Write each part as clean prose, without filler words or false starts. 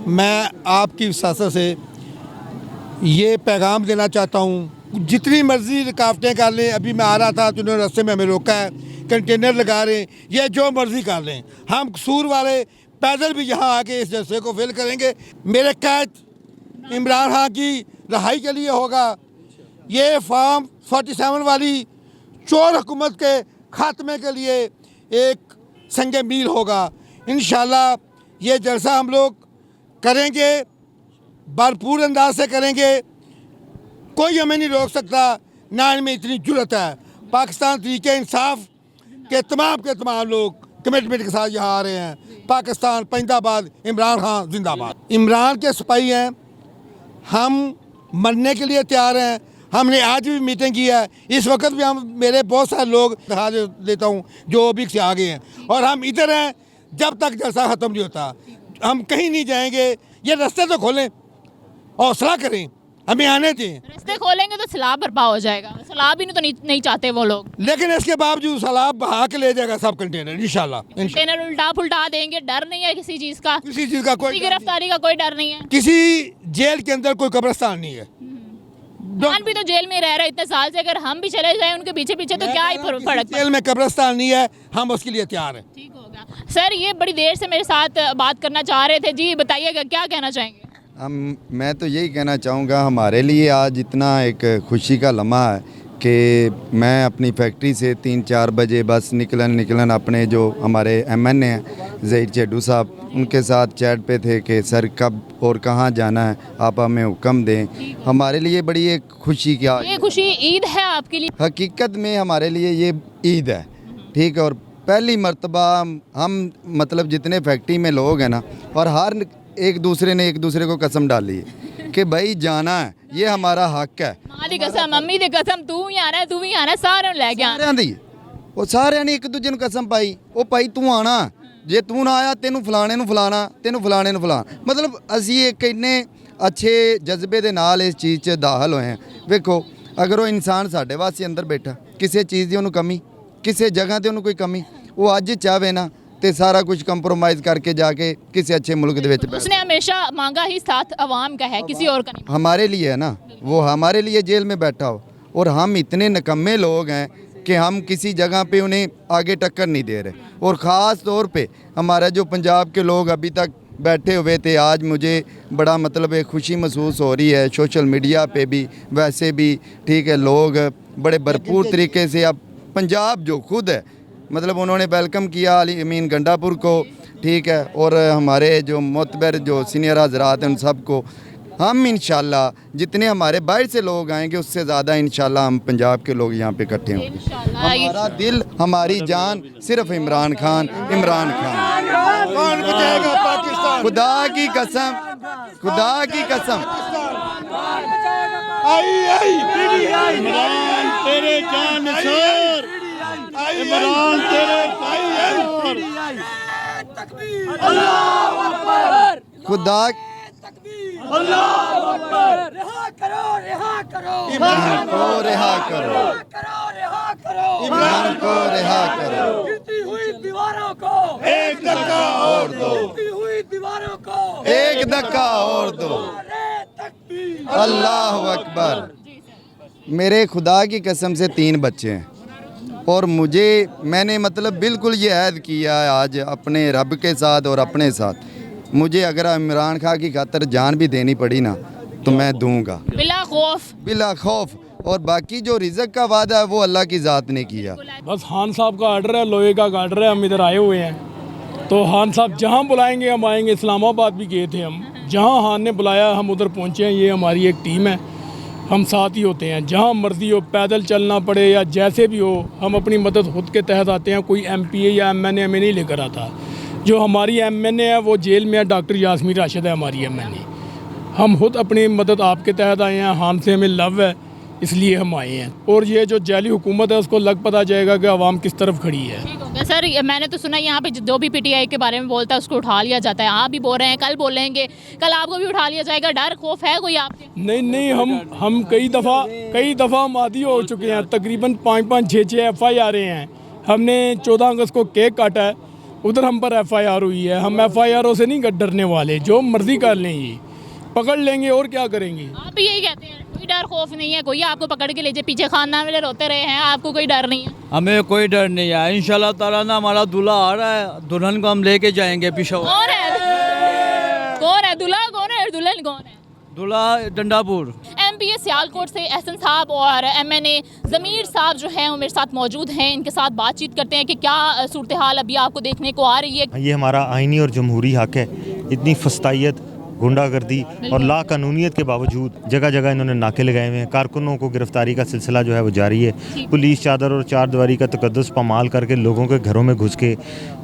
मैं आपकी विसासत से ये पैगाम देना चाहता हूँ, जितनी मर्जी रुकावटें कर लें। अभी मैं आ रहा था तो उन्होंने रास्ते में हमें रोका है, कंटेनर लगा रहे हैं, ये जो मर्जी कर लें, हम कसूर वाले पैदल भी यहाँ आके इस जलसे को फिल करेंगे। मेरे कैद इमरान खान की रहाई के लिए होगा। ये फॉर्म 47 वाली चोर हुकूमत के खात्मे के लिए एक संगे मील होगा। इंशाल्लाह ये जलसा हम लोग करेंगे, भरपूर अंदाज से करेंगे। कोई हमें नहीं रोक सकता, ना इनमें इतनी जुर्रत है। पाकिस्तान तरीके इंसाफ के तमाम लोग कमिटमेंट के साथ यहाँ आ रहे हैं। पाकिस्तान जिंदाबाद, इमरान खान जिंदाबाद। इमरान के सिपाही हैं, हम मरने के लिए तैयार हैं। हमने आज भी मीटिंग की है। इस वक्त भी हम मेरे बहुत सारे लोग दिखा देता हूँ जो ओबी से आगे हैं, और हम इधर हैं जब तक जलसा ख़त्म नहीं होता। हम कहीं नहीं जाएंगे। ये रास्ते तो खोलें, हौसला करें, हमें आने दें। रास्ते खोलेंगे तो सैलाब बर्पा हो जाएगा। सैलाब ही नहीं चाहते वो लोग, लेकिन इसके बावजूद सैलाब बहा के ले जाएगा सब कंटेनर इंशाल्लाह। कंटेनर उल्टा पुल्टा देंगे। डर नहीं है किसी चीज़ का, किसी चीज़ का कोई गिरफ्तारी का कोई डर नहीं है। किसी जेल के अंदर कोई कब्रिस्तान नहीं है। हम भी तो जेल में रह रहे इतने साल से, अगर हम भी चले जाएं उनके पीछे पीछे तो क्या ही फर्क। जेल में कब्रिस्तान नहीं है, हम उसके लिए तैयार हैं। ठीक होगा सर। ये बड़ी देर से मेरे साथ बात करना चाह रहे थे जी, बताइएगा क्या कहना चाहेंगे? मैं तो यही कहना चाहूँगा, हमारे लिए आज इतना एक खुशी का लम्हा है कि मैं अपनी फैक्ट्री से 3-4 बजे बस निकलन अपने जो हमारे MN हैं ज़हीर चेडू साहब, उनके साथ चैट पे थे कि सर कब और कहाँ जाना है, आप हमें हुक्म दें। हमारे लिए बड़ी एक खुशी क्या, ये खुशी ईद है आपके लिए? हकीकत में हमारे लिए ये ईद है, ठीक है। और पहली मर्तबा हम मतलब जितने फैक्ट्री में लोग हैं ना, और हर एक दूसरे ने एक दूसरे को कसम डाली है कि भाई जाना है, ये हमारा हक है। मां दी कसम, मम्मी दी कसम, तू ही आना है, तू ही आना, सारे ले गया। सारिਆਂ ਦੀ ਉਹ ਸਾਰਿਆਂ ਨੇ ਇੱਕ ਦੂਜੇ ਨੂੰ ਕਸਮ ਪਾਈ, ਉਹ ਭਾਈ ਤੂੰ ਆਣਾ, ਜੇ ਤੂੰ ਨਾ ਆਇਆ ਤੈਨੂੰ ਫਲਾਣੇ ਨੂੰ ਫਲਾਣਾ, ਤੈਨੂੰ ਫਲਾਣੇ ਨੂੰ ਫਲਾਣਾ। ਮਤਲਬ ਅਸੀਂ ਇੱਕ ਇੰਨੇ ਅੱਛੇ ਜਜ਼ਬੇ ਦੇ ਨਾਲ ਇਸ ਚੀਜ਼ 'ਚ ਦਾਖਲ ਹੋਏ ਹਾਂ। ਵੇਖੋ ਅਗਰ ਉਹ ਇਨਸਾਨ ਸਾਡੇ ਵਾਸਤੇ ਅੰਦਰ ਬੈਠਾ, ਕਿਸੇ ਚੀਜ਼ ਦੀ ਉਹਨੂੰ ਕਮੀ, ਕਿਸੇ ਜਗ੍ਹਾ ਤੇ ਉਹਨੂੰ ਕੋਈ ਕਮੀ, ਉਹ ਅੱਜ ਚਾਹਵੇ ਨਾ तो सारा कुछ कंप्रोमाइज़ करके जाके किसी अच्छे मुल्क दे विच उसने हमेशा मांगा ही साथ अवाम का है, किसी और का नहीं। हमारे लिए है ना, वो हमारे लिए जेल में बैठा हो, और हम इतने निकम्मे लोग हैं कि हम किसी जगह पे उन्हें आगे टक्कर नहीं दे रहे। और ख़ास तौर पे हमारा जो पंजाब के लोग अभी तक बैठे हुए थे, आज मुझे बड़ा मतलब एक खुशी महसूस हो रही है। सोशल मीडिया पे भी वैसे भी ठीक है, लोग बड़े भरपूर तरीके से, अब पंजाब जो खुद है मतलब उन्होंने वेलकम किया अली अमीन गंडापुर को, ठीक है। और हमारे जो मोतबर जो सीनियर हजरात हैं उन सबको, हम इंशाल्लाह जितने हमारे बाहर से लोग आएंगे उससे ज़्यादा इंशाल्लाह हम पंजाब के लोग यहाँ पे इकट्ठे होंगे। हमारा दिल, हमारी जान सिर्फ इमरान खान, इमरान खान। कौन बचाएगा पाकिस्तान? खुदा की कसम, खुदा की कसम। इमरान तेरे जानशोर, इमरान तेरे खुदा इमरान को रिहा करो, इमरान को रिहा करो। गिरती हुई दीवारों को एक धक्का और दो, गिरती हुई दीवारों को एक धक्का और दो। अल्लाह अकबर। मेरे खुदा की कसम से 3 बच्चे हैं, और मैंने मतलब बिल्कुल ये ऐद किया है आज अपने रब के साथ और अपने साथ, मुझे अगर इमरान खान की खातर जान भी देनी पड़ी ना तो मैं दूंगा बिला खौफ, बिला खौफ। और बाकी जो रिज़्क़ का वादा है वो अल्लाह की ज़ात ने किया। बस खान साहब का आर्डर है, लोहे का आर्डर है, हम इधर आए हुए हैं। तो खान साहब जहाँ बुलाएंगे हम आएंगे। इस्लामाबाद भी गए थे हम, जहाँ खान ने बुलाया हम उधर पहुँचे हैं। ये हमारी एक टीम है, हम साथ ही होते हैं। जहाँ मर्जी हो, पैदल चलना पड़े या जैसे भी हो, हम अपनी मदद खुद के तहत आते हैं। कोई MPA या MNA हमें नहीं लेकर आता। जो हमारी MNA है वो जेल में है, डॉक्टर यास्मीन राशिद है हमारी MNA। हम खुद अपनी मदद आपके तहत आए हैं। खान से हमें लव है, इसलिए हम आए हैं। और ये जो जैली हुकूमत है उसको लग पता जाएगा कि आवाम किस तरफ खड़ी है। सर मैंने तो सुना यहाँ पे जो भी PTI के बारे में बोलता है उसको उठा लिया जाता है। आप भी बोल रहे हैं, कल बोलेंगे, कल आपको भी उठा लिया जाएगा। डर खौफ है कोई आपके? नहीं, हम कई दफ़ा हम आदी हो चुके हैं। तकरीबन 5-5, 6-6 FIR हैं। हमने 14 अगस्त को केक काटा है, उधर हम पर FIR हुई है, हम FIR से नहीं डरने वाले, जो मर्जी कर लें ये पकड़ लेंगे और क्या करेंगे। आप भी यही कहते हैं, कोई डर खौफ नहीं है, कोई आपको पकड़ के ले जाए, पीछे खानदान वाले रोते रहे हैं, आपको कोई डर नहीं है? हमें कोई डर नहीं है, इंशाल्लाह ताला ना हमारा दूल्हा आ रहा है, दुल्हन को हम लेके जाएंगे पिशावर। कौन है, कौन है दूल्हा, कौन है दुल्हन, कौन है? दूल्हा डंडापुर। MPA सियालकोट से एहसन साहब और MNA ज़मीर साहब जो हैं वो मेरे साथ मौजूद हैं। इनके साथ बातचीत करते हैं कि क्या सूरत हाल अभी आपको देखने को आ रही है। ये हमारा आइनी और जमहूरी हक है। इतनी फस्तायत, गुंडागर्दी और लाकानूनियत के बावजूद जगह जगह इन्होंने नाके लगाए हुए हैं। कारकुनों को गिरफ्तारी का सिलसिला जो है वो जारी है। पुलिस चादर और चार दीवारी का तकद्दुस पामाल करके लोगों के घरों में घुस के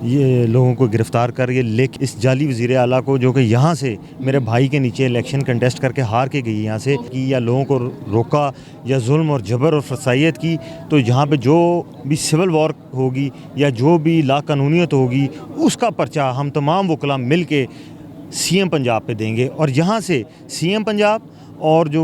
ये लोगों को गिरफ्तार कर ये लेक इस जाली वज़ीर आला को, जो कि यहाँ से मेरे भाई के नीचे इलेक्शन कंटेस्ट करके हार के गई यहाँ से, कि या लोगों को रोका या जुल्म और जबर और फसाइयत की, तो यहाँ पे जो भी सिविल वॉर होगी या जो भी लाकानूनियत होगी उसका पर्चा हम तमाम वकला मिल के CM पंजाब पे देंगे। और यहाँ से CM पंजाब और जो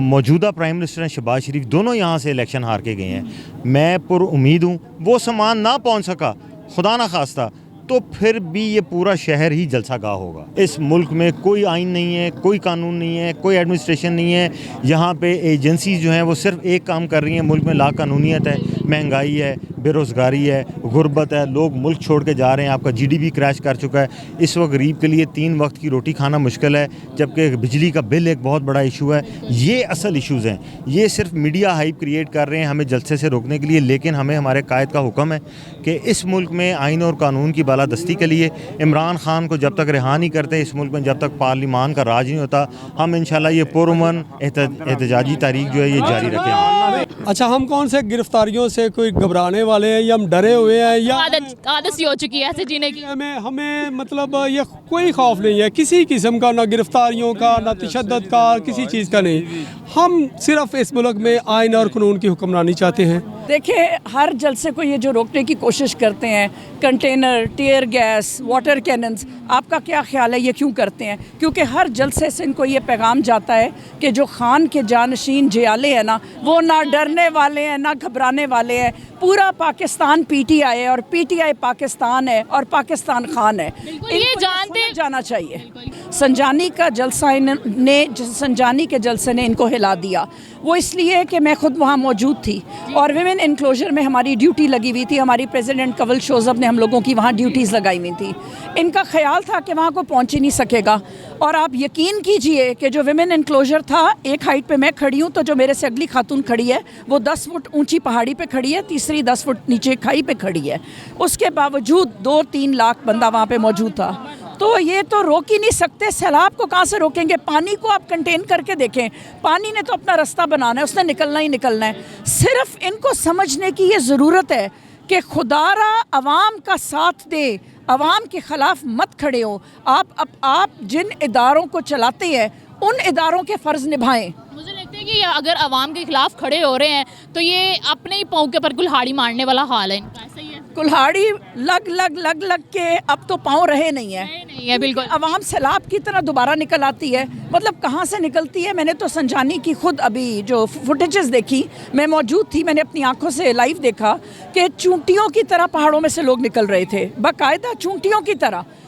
मौजूदा प्राइम मिनिस्टर हैं शहबाज शरीफ, दोनों यहाँ से इलेक्शन हार के गए हैं। मैं पुरुमीद हूँ वो सामान ना पहुँच सका, खुदा ना खास्ता, तो फिर भी ये पूरा शहर ही जलसा गाह होगा। इस मुल्क में कोई आइन नहीं है, कोई कानून नहीं है, कोई एडमिनिस्ट्रेशन नहीं है। यहाँ पे एजेंसीज जो हैं वो सिर्फ एक काम कर रही हैं, मुल्क में लाकानूनियत है, महंगाई है, बेरोज़गारी है, गुर्बत है, लोग मुल्क छोड़ के जा रहे हैं, आपका GDP क्रैश कर चुका है। इस वक्त गरीब के लिए 3 वक्त की रोटी खाना मुश्किल है, जबकि बिजली का बिल एक बहुत बड़ा इशू है। ये असल इशूज़ हैं। ये सिर्फ मीडिया हाइप क्रिएट कर रहे हैं हमें जलसे से रोकने के लिए, लेकिन हमें हमारे कायद का हुक्म है कि इस मुल्क में आइन और कानून की बालादस्ती के लिए इमरान खान को जब तक रिहा नहीं करते, इस मुल्क में जब तक पार्लिमान का राज नहीं होता, हम इंशाल्लाह ये पुरअमन एहतजाजी तारीख जो है ये जारी रखेंगे। अच्छा, हम कौन से गिरफ्तारियों से कोई घबराने वाले हैं या हम डरे हुए हैं या आदत सी हो चुकी है ऐसे जीने की? हमें मतलब ये कोई खौफ नहीं है किसी किस्म का, ना गिरफ्तारियों का, ना तशद्दुद का, किसी चीज़ का नहीं। हम सिर्फ इस मुल्क में आइन और कानून की हुक्मरानी चाहते हैं। देखिए, हर जलसे को ये जो रोकने की कोशिश करते हैं, container, tear gas, water cannons, आपका क्या ख्याल है ये क्यों करते हैं? क्योंकि हर जलसे से इनको ये पैगाम जाता है कि जो खान के जानशीन जियाले हैं ना, वो ना डरने वाले हैं ना घबराने वाले हैं। पूरा पाकिस्तान PTI है और PTI पाकिस्तान है और पाकिस्तान खान है। ये जानते जाना चाहिए। संजानी का जलसा संजानी के जलसे ने इनको हिला दिया। वो इसलिए कि मैं खुद वहाँ मौजूद थी और विमेन इनक्लोजर में हमारी ड्यूटी लगी हुई थी। हमारी प्रेसिडेंट कंवल शोज़ब ने हम लोगों की वहाँ ड्यूटीज़ लगाई हुई थी। इनका ख्याल था कि वहाँ को पहुँच ही नहीं सकेगा। और आप यकीन कीजिए कि जो विमेन इनक्लोजर था, एक हाइट पे मैं खड़ी हूँ, तो जो मेरे से अगली खातून खड़ी है वो 10 फुट ऊंची पहाड़ी पे खड़ी है, तीसरी 10 फुट नीचे खाई पे खड़ी है। उसके बावजूद 2-3 लाख बंदा वहाँ पे मौजूद था। तो ये तो रोक ही नहीं सकते। सैलाब को कहाँ से रोकेंगे? पानी को आप कंटेन करके देखें, पानी ने तो अपना रास्ता बनाना है, उसने निकलना ही निकलना है। सिर्फ इनको समझने की ये ज़रूरत है कि खुदारा अवाम का साथ दे, अवाम के ख़िलाफ़ मत खड़े हो। आप जिन इदारों को चलाते हैं उन इदारों के फ़र्ज़ निभाएं। मुझे लगता है कि अगर अवाम के खिलाफ खड़े हो रहे हैं तो ये अपने ही पाँव के पर कुल्हाड़ी मारने वाला हाल है इनका। ऐसा ही है, कुल्हाड़ी लग के अब तो पाँव रहे नहीं है। नहीं है बिल्कुल। अवाम सैलाब की तरह दोबारा निकल आती है। मतलब कहाँ से निकलती है? मैंने तो संजानी की खुद अभी जो फुटेजेस देखी, मैं मौजूद थी, मैंने अपनी आंखों से लाइव देखा कि चूंटियों की तरह पहाड़ों में से लोग निकल रहे थे, बाकायदा चूंटियों की तरह।